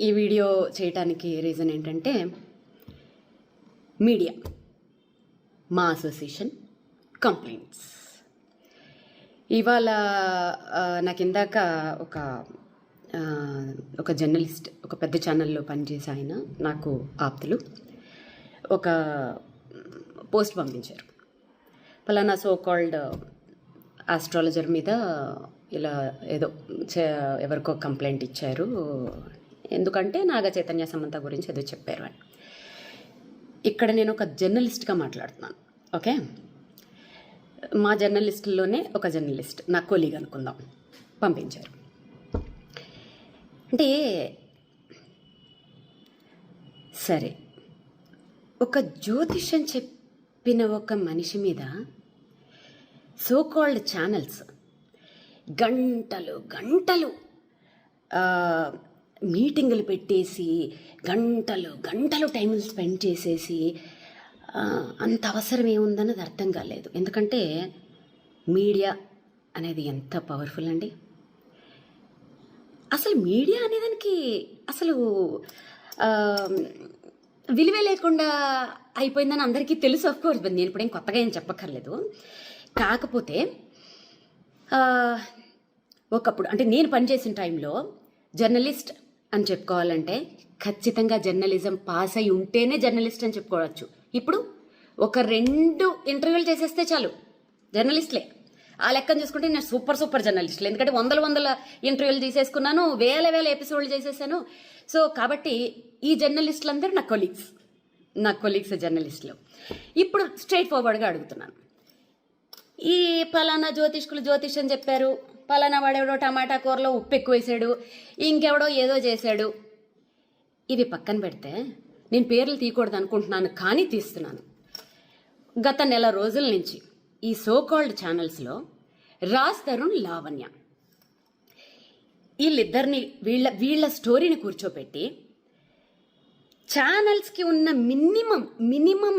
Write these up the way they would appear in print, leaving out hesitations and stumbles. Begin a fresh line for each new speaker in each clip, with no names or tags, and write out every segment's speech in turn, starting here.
ఈ వీడియో చేయటానికి రీజన్ ఏంటంటే మీడియా, మా అసోసియేషన్ కంప్లైంట్స్. ఇవాళ నాకు ఇందాక ఒక జర్నలిస్ట్, ఒక పెద్ద ఛానల్లో పనిచేసే ఆయన, నాకు ఆప్తులు, ఒక పోస్ట్ పంపించారు. పలానా సో కాల్డ్ ఆస్ట్రాలజర్ మీద ఇలా ఏదో ఎవరికో కంప్లైంట్ ఇచ్చారు, ఎందుకంటే నాగ చైతన్య సమంత గురించి ఏదో చెప్పారు అని. ఇక్కడ నేను ఒక జర్నలిస్ట్గా మాట్లాడుతున్నాను, ఓకే? మా జర్నలిస్టుల్లోనే ఒక జర్నలిస్ట్, నా కొలీగ్ అనుకుందాం, పంపించారు. అంటే సరే, ఒక జ్యోతిష్యం చెప్పిన ఒక మనిషి మీద సో కాల్డ్ ఛానల్స్ గంటలు గంటలు మీటింగులు పెట్టేసి గంటలు గంటలు టైం స్పెండ్ చేసేసి అంత అవసరం ఏముందన్నది అర్థం కాలేదు. ఎందుకంటే మీడియా అనేది ఎంత పవర్ఫుల్ అండి. అసలు మీడియా అనేదానికి అసలు విలువే లేకుండా అయిపోయిందని అందరికీ తెలుసు. ఆఫ్ కోర్స్, నేను ఇప్పుడేం కొత్తగా ఏం చెప్పక్కర్లేదు. కాకపోతే ఒకప్పుడు, అంటే నేను పనిచేసిన టైంలో జర్నలిస్ట్ అని చెప్పుకోవాలంటే ఖచ్చితంగా జర్నలిజం పాస్ అయి ఉంటేనే జర్నలిస్ట్ అని చెప్పుకోవచ్చు. ఇప్పుడు ఒక 2 ఇంటర్వ్యూలు చేసేస్తే చాలు జర్నలిస్ట్లే. ఆ లెక్కను చూసుకుంటే నేను సూపర్ జర్నలిస్టులు, ఎందుకంటే వందల ఇంటర్వ్యూలు తీసేసుకున్నాను, వేల ఎపిసోడ్లు చేసేసాను. సో కాబట్టి ఈ జర్నలిస్టులందరూ నా కొలీగ్స్ జర్నలిస్టులు. ఇప్పుడు స్ట్రైట్ ఫార్వర్డ్గా అడుగుతున్నాను, ఈ పలానా జ్యోతిష్యం చెప్పారు, పలానా వాడెవడో టమాటా కూరలో ఉప్పు ఎక్కువ వేసాడు, ఇంకెవడో ఏదో చేశాడు, ఇవి పక్కన పెడితే నేను పేర్లు తీయకూడదు అనుకుంటున్నాను, కానీ తీస్తున్నాను. గత నెల రోజుల నుంచి ఈ సో కాల్డ్ ఛానల్స్లో రాజ్ తరుణ్, లావణ్య, వీళ్ళిద్దరిని వీళ్ళ స్టోరీని కూర్చోపెట్టి ఛానల్స్కి ఉన్న మినిమం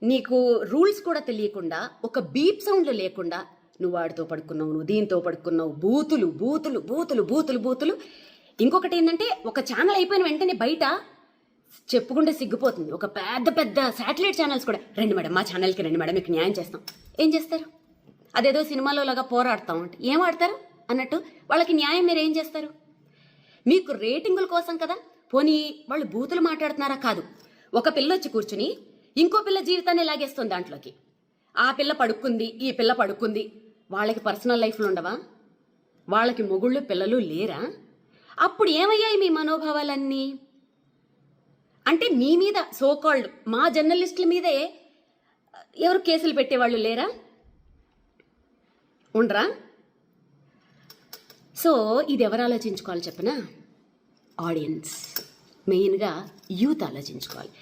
నీకు రూల్స్ కూడా తెలియకుండా, ఒక బీప్ సౌండ్లు లేకుండా, నువ్వు వాడితో పడుకున్నావు, నువ్వు దీంతో పడుకున్నావు, బూతులు. ఇంకొకటి ఏంటంటే, ఒక ఛానల్ అయిపోయిన వెంటనే బయట చెప్పుకుంటే సిగ్గుపోతుంది, ఒక పెద్ద శాటిలైట్ ఛానల్స్ కూడా, రండి మేడం మా ఛానల్కి రండి మేడం, మీకు న్యాయం చేస్తాం. ఏం చేస్తారు? అదేదో సినిమాలో లాగా పోరాడతాం అంటే ఏం ఆడతారు అన్నట్టు వాళ్ళకి న్యాయం మీరు ఏం చేస్తారు? మీకు రేటింగుల కోసం కదా. పోనీ వాళ్ళు బూతులు మాట్లాడుతున్నారా? కాదు, ఒక పిల్ల వచ్చి కూర్చుని ఇంకో పిల్ల జీవితాన్ని లాగేస్తుంది దాంట్లోకి. ఆ పిల్ల పడుకుంది, ఈ పిల్ల పడుకుంది, వాళ్ళకి పర్సనల్ లైఫ్లు ఉండవా? వాళ్ళకి మొగుళ్ళు పిల్లలు లేరా? అప్పుడు ఏమయ్యాయి మీ మనోభావాలన్నీ? అంటే మీ మీద సో కాల్డ్ మా జర్నలిస్టుల మీదే ఎవరు కేసులు పెట్టేవాళ్ళు లేరా? ఉండరా? సో ఇది ఎవరు ఆలోచించుకోవాలి చెప్పనా? ఆడియన్స్, మెయిన్గా యూత్ ఆలోచించుకోవాలి.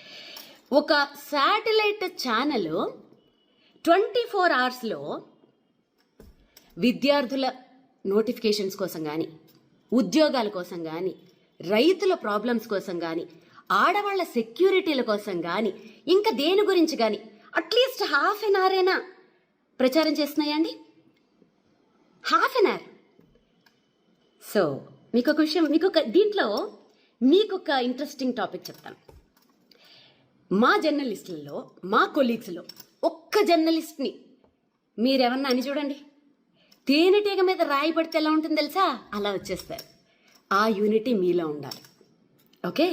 ఒక శాటిలైట్ ఛానల్ 24 అవర్స్లో విద్యార్థుల నోటిఫికేషన్స్ కోసం కానీ, ఉద్యోగాల కోసం కానీ, రైతుల ప్రాబ్లమ్స్ కోసం కానీ, ఆడవాళ్ల సెక్యూరిటీల కోసం కానీ, ఇంకా దేని గురించి కానీ అట్లీస్ట్ ½ an hour అయినా ప్రచారం చేస్తున్నాయండి. ½ an hour. సో మీకొక విషయం, దీంట్లో మీకొక ఇంట్రెస్టింగ్ టాపిక్ చెప్తాను. మా జర్నలిస్టులలో, మా కొలీగ్స్లో ఒక్క జర్నలిస్ట్ని మీరెవరన్నా అని చూడండి, తేనెటీగ మీద రాయి పడితే ఎలా ఉంటుంది తెలుసా? అలా వచ్చేస్తారు. ఆ యూనిటీ మీలో ఉండాలి, ఓకే?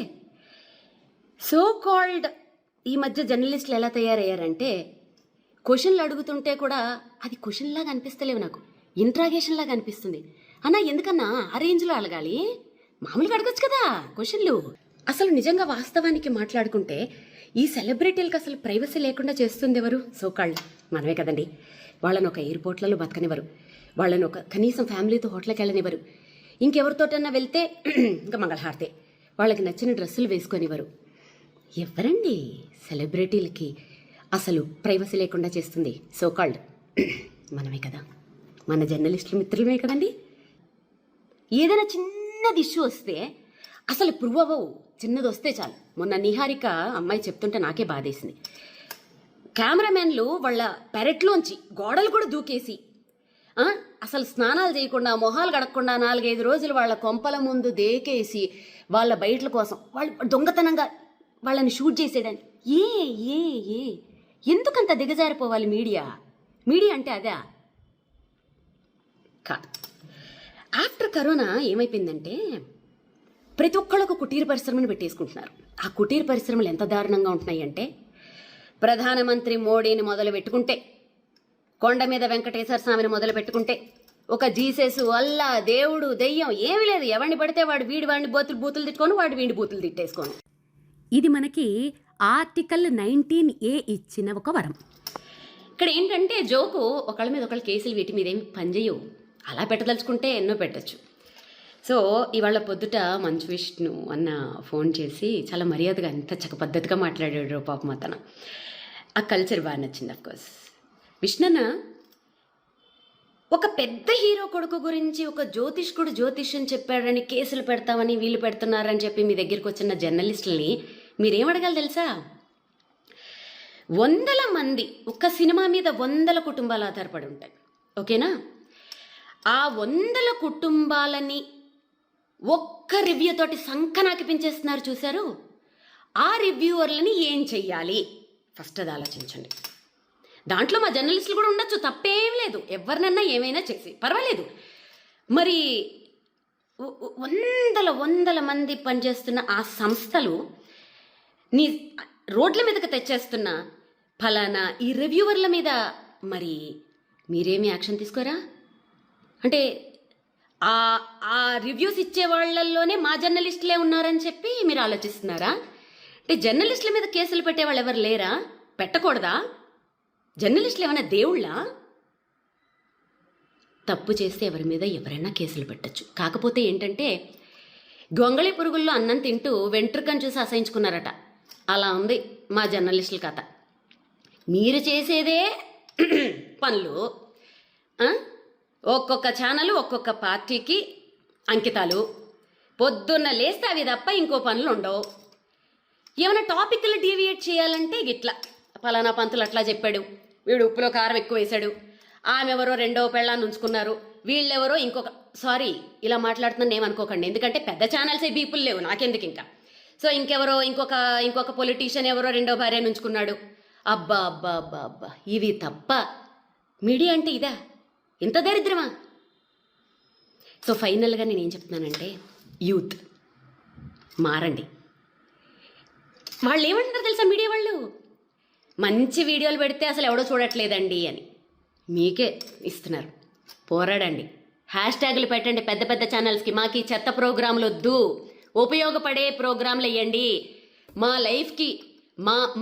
సో కాల్డ్ ఈ మధ్య జర్నలిస్టులు ఎలా తయారయ్యారంటే, క్వశ్చన్లు అడుగుతుంటే కూడా అది క్వశ్చన్ లాగా అనిపిస్తలేవు, నాకు ఇంట్రాగేషన్ లాగా అనిపిస్తుంది. అన్నా ఎందుకన్నా ఆ రేంజ్లో అడగాలి? మామూలుగా అడగచ్చు కదా క్వశ్చన్లు. అసలు నిజంగా వాస్తవానికి మాట్లాడుకుంటే ఈ సెలబ్రిటీలకు అసలు ప్రైవసీ లేకుండా చేస్తుంది ఎవరు? సో కాల్డ్ మనమే కదండి. వాళ్ళని ఒక ఎయిర్పోర్ట్లలో బతకనివ్వరు, వాళ్ళని ఒక కనీసం ఫ్యామిలీతో హోటల్కి వెళ్ళనివ్వరు, ఇంకెవరితోటన్నా వెళ్తే ఇంకా మంగళహారతే, వాళ్ళకి నచ్చిన డ్రెస్సులు వేసుకొనివ్వరు. ఎవరండి సెలబ్రిటీలకి అసలు ప్రైవసీ లేకుండా చేస్తుంది? సో కాల్డ్ మనమే కదా, మన జర్నలిస్టులు మిత్రులమే కదండి. ఏదైనా చిన్నది ఇష్యూ వస్తే అసలు ప్రూవ్ అవ్వవు, చిన్నది వస్తే చాలు. మొన్న నిహారిక అమ్మాయి చెప్తుంటే నాకే బాధేసింది. కెమెరామెన్లు వాళ్ళ పెరట్లోంచి గోడలు కూడా దూకేసి అసలు స్నానాలు చేయకుండా మొహాలు కడగకుండా 4-5 రోజులు వాళ్ళ కొంపల ముందు దేకేసి వాళ్ళ బయటల కోసం వాళ్ళు దొంగతనంగా వాళ్ళని షూట్ చేసేయడానికి. ఏ ఏ ఏ ఎందుకంత దిగజారిపోవాలి మీడియా? మీడియా అంటే అదా? కాదు. ఆఫ్టర్ కరోనా ఏమైపోయిందంటే ప్రతి ఒక్కళ్ళు ఒక కుటీర పరిశ్రమను పెట్టేసుకుంటున్నారు. ఆ కుటీర పరిశ్రమలు ఎంత దారుణంగా ఉంటున్నాయి అంటే, ప్రధానమంత్రి మోడీని మొదలు పెట్టుకుంటే, కొండ మీద వెంకటేశ్వర స్వామిని మొదలు పెట్టుకుంటే, ఒక జీసస్, అల్లా, దేవుడు, దెయ్యం ఏమీ లేదు. ఎవరిని పడితే వాడు వాడిని బూతులు తిట్టుకొని, వాడు వీడి బూతులు తిట్టేసుకోను. ఇది మనకి ఆర్టికల్ 19A ఇచ్చిన ఒక వరం. ఇక్కడ ఏంటంటే జోకు, ఒకళ్ళ మీద ఒకళ్ళ కేసులు వీటి మీద ఏమి పనిచేయవు. అలా పెట్టదలుచుకుంటే ఎన్నో పెట్టచ్చు. సో ఇవాళ పొద్దుట మంచు విష్ణు అన్న ఫోన్ చేసి చాలా మర్యాదగా ఎంత చక్క పద్ధతిగా మాట్లాడాడు పాపం అతను. ఆ కల్చర్ బాగా నచ్చింది. అఫ్కోర్స్ విష్ణన్న ఒక పెద్ద హీరో కొడుకు గురించి ఒక జ్యోతిష్కుడు జ్యోతిష్యం చెప్పాడని కేసులు పెడతామని వీళ్ళు పెడుతున్నారని చెప్పి మీ దగ్గరికి వచ్చిన జర్నలిస్టులని మీరేమడగాలి తెలుసా? 100 మంది, ఒక్క సినిమా మీద 100 కుటుంబాలు ఆధారపడి ఉంటాయి. ఓకేనా? ఆ 100 కుటుంబాలని ఒక్క రివ్యూ తోటి సంకనాకిపించేస్తున్నారు చూశారు. ఆ రివ్యూవర్లని ఏం చెయ్యాలి ఫస్ట్ అది ఆలోచించండి. దాంట్లో మా జర్నలిస్టులు కూడా ఉండొచ్చు, తప్పేం లేదు. ఎవరినన్నా ఏమైనా చేసి పర్వాలేదు. మరి 100 మంది పనిచేస్తున్న ఆ సంస్థలు నీ రోడ్ల మీదకి తెచ్చేస్తున్న ఫలానా ఈ రివ్యూవర్ల మీద మరి మీరేమి యాక్షన్ తీసుకోరా? అంటే ఆ రివ్యూస్ ఇచ్చే వాళ్ళల్లోనే మా జర్నలిస్టులే ఉన్నారని చెప్పి మీరు ఆలోచిస్తున్నారా? అంటే జర్నలిస్టుల మీద కేసులు పెట్టే వాళ్ళు ఎవరు లేరా? పెట్టకూడదా? జర్నలిస్టులు ఏమైనా దేవుళ్ళా? తప్పు చేస్తే ఎవరి మీద ఎవరైనా కేసులు పెట్టచ్చు. కాకపోతే ఏంటంటే గొంగళి పురుగుల్లో అన్నం తింటూ వెంట్రుకను చూసి అసహించుకున్నారట. అలా ఉంది మా జర్నలిస్టుల కథ. మీరు చేసేదే పనులు, ఒక్కొక్క ఛానల్ ఒక్కొక్క పార్టీకి అంకితాలు. పొద్దున్న లేస్తే అవి తప్ప ఇంకో పనులు ఉండవు. ఏమైనా టాపిక్లు డీవియేట్ చేయాలంటే గిట్లా పలానా పంతులు అట్లా చెప్పాడు, వీడు ఉప్పులో కారం ఎక్కువ వేశాడు, ఆమె ఎవరో 2వ పెళ్ళాన్ని ఉంచుకున్నారు, వీళ్ళెవరో ఇంకొక, సారీ ఇలా మాట్లాడుతున్నాను ఏమనుకోకండి, ఎందుకంటే పెద్ద ఛానల్స్ బీపుల్ లేవు నాకెందుకు ఇంకా. సో ఇంకెవరో ఇంకొక పొలిటీషియన్ ఎవరో 2వ భార్యను ఉంచుకున్నాడు. అబ్బా అబ్బా అబ్బా అబ్బా, ఇవి తప్ప మీడియా అంటే ఇదా? ఇంత దరిద్రమా? సో ఫైనల్గా నేనేం చెప్తున్నానంటే, యూత్ మారండి. వాళ్ళు ఏమంటున్నారు తెలుసా మీడియా వాళ్ళు? మంచి వీడియోలు పెడితే అసలు ఎవడో చూడట్లేదండి అని మీకే ఇస్తున్నారు. పోరాడండి, హ్యాష్ట్యాగులు పెట్టండి పెద్ద పెద్ద ఛానల్స్కి. మాకు ఈ చెత్త ప్రోగ్రాంలు వద్దు, ఉపయోగపడే ప్రోగ్రాంలు వేయండి. మా లైఫ్కి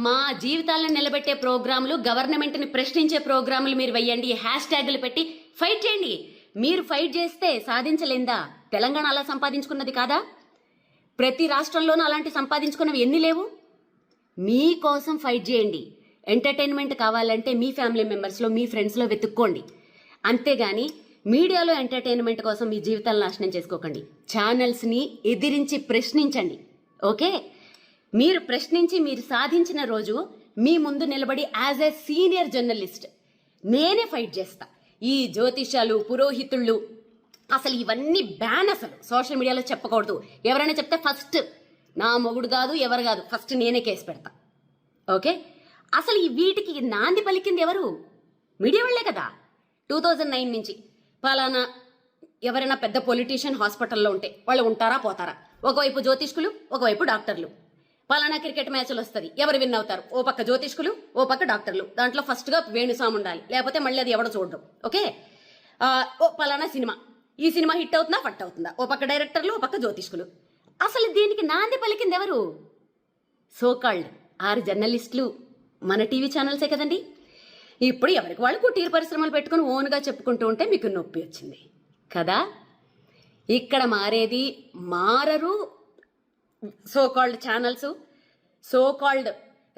మా జీవితాలను నిలబెట్టే ప్రోగ్రాంలు, గవర్నమెంట్ని ప్రశ్నించే ప్రోగ్రాంలు మీరు వేయండి. హ్యాష్ట్యాగులు పెట్టి ఫైట్ చేయండి. మీరు ఫైట్ చేస్తే సాధించలేందా? తెలంగాణ అలా సంపాదించుకున్నది కాదా? ప్రతి రాష్ట్రంలోనూ అలాంటి సంపాదించుకున్నవి ఎన్ని లేవు? మీకోసం ఫైట్ చేయండి. ఎంటర్టైన్మెంట్ కావాలంటే మీ ఫ్యామిలీ మెంబర్స్లో, మీ ఫ్రెండ్స్లో వెతుక్కోండి. అంతేగాని మీడియాలో ఎంటర్టైన్మెంట్ కోసం మీ జీవితాలను నాశనం చేసుకోకండి. ఛానల్స్ని ఎదిరించి ప్రశ్నించండి. ఓకే? మీరు ప్రశ్నించి మీరు సాధించిన రోజు మీ ముందు నిలబడి యాజ్ ఏ సీనియర్ జర్నలిస్ట్ నేనే ఫైట్ చేస్తా. ఈ జ్యోతిషాలు, పురోహితుళ్ళు, అసలు ఇవన్నీ బ్యాన్. అసలు సోషల్ మీడియాలో చెప్పకూడదు. ఎవరైనా చెప్తే ఫస్ట్ నా మొగుడు కాదు, ఎవరు కాదు, ఫస్ట్ నేనే కేసు పెడతా. ఓకే? అసలు ఈ వీటికి నాంది పలికింది ఎవరు? మీడియా వాళ్ళే కదా. 2009 నుంచి పలానా ఎవరైనా పెద్ద పొలిటీషియన్ హాస్పిటల్లో ఉంటే వాళ్ళు ఉంటారా పోతారా? ఒకవైపు జ్యోతిష్కులు, ఒకవైపు డాక్టర్లు. పలానా క్రికెట్ మ్యాచ్లు వస్తుంది, ఎవరు విన్ అవుతారు? ఓ పక్క జ్యోతిష్కులు, ఓ పక్క డాక్టర్లు. దాంట్లో ఫస్ట్గా వేణుస్వామి ఉండాలి, లేకపోతే మళ్ళీ అది ఎవడో చూడడం. ఓకే? ఓ పలానా సినిమా, ఈ సినిమా హిట్ అవుతుందా ఫట్ అవుతుందా? ఓ పక్క డైరెక్టర్లు, ఓ పక్క జ్యోతిష్కులు. అసలు దీనికి నాంది పలికింది ఎవరు? సోకాల్డ్ 6 జర్నలిస్టులు మన టీవీ ఛానల్సే కదండి. ఇప్పుడు ఎవరికి వాళ్ళు కుటీర పరిశ్రమలు పెట్టుకుని ఓన్గా చెప్పుకుంటూ ఉంటే మీకు నొప్పి వచ్చింది కదా. ఇక్కడ మారేది మారరు సోకాల్డ్ ఛానల్స్, సోకాల్డ్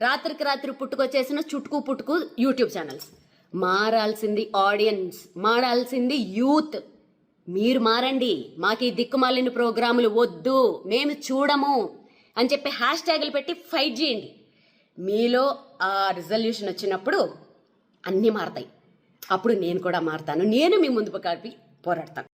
రాత్రికి రాత్రి పుట్టుకొచ్చేసిన చుట్టుకు పుట్టుకు యూట్యూబ్ ఛానల్స్. మారాల్సింది ఆడియన్స్, మారాల్సింది యూత్. మీరు మారండి. మాకు ఈ దిక్కుమాలిన ప్రోగ్రాములు వద్దు, మేము చూడము అని చెప్పి హ్యాష్ట్యాగులు పెట్టి ఫైట్ చేయండి. మీలో ఆ రిజల్యూషన్ వచ్చినప్పుడు అన్నీ మారతాయి. అప్పుడు నేను కూడా మారతాను. నేను మీ ముందు కలిపి పోరాడతాను.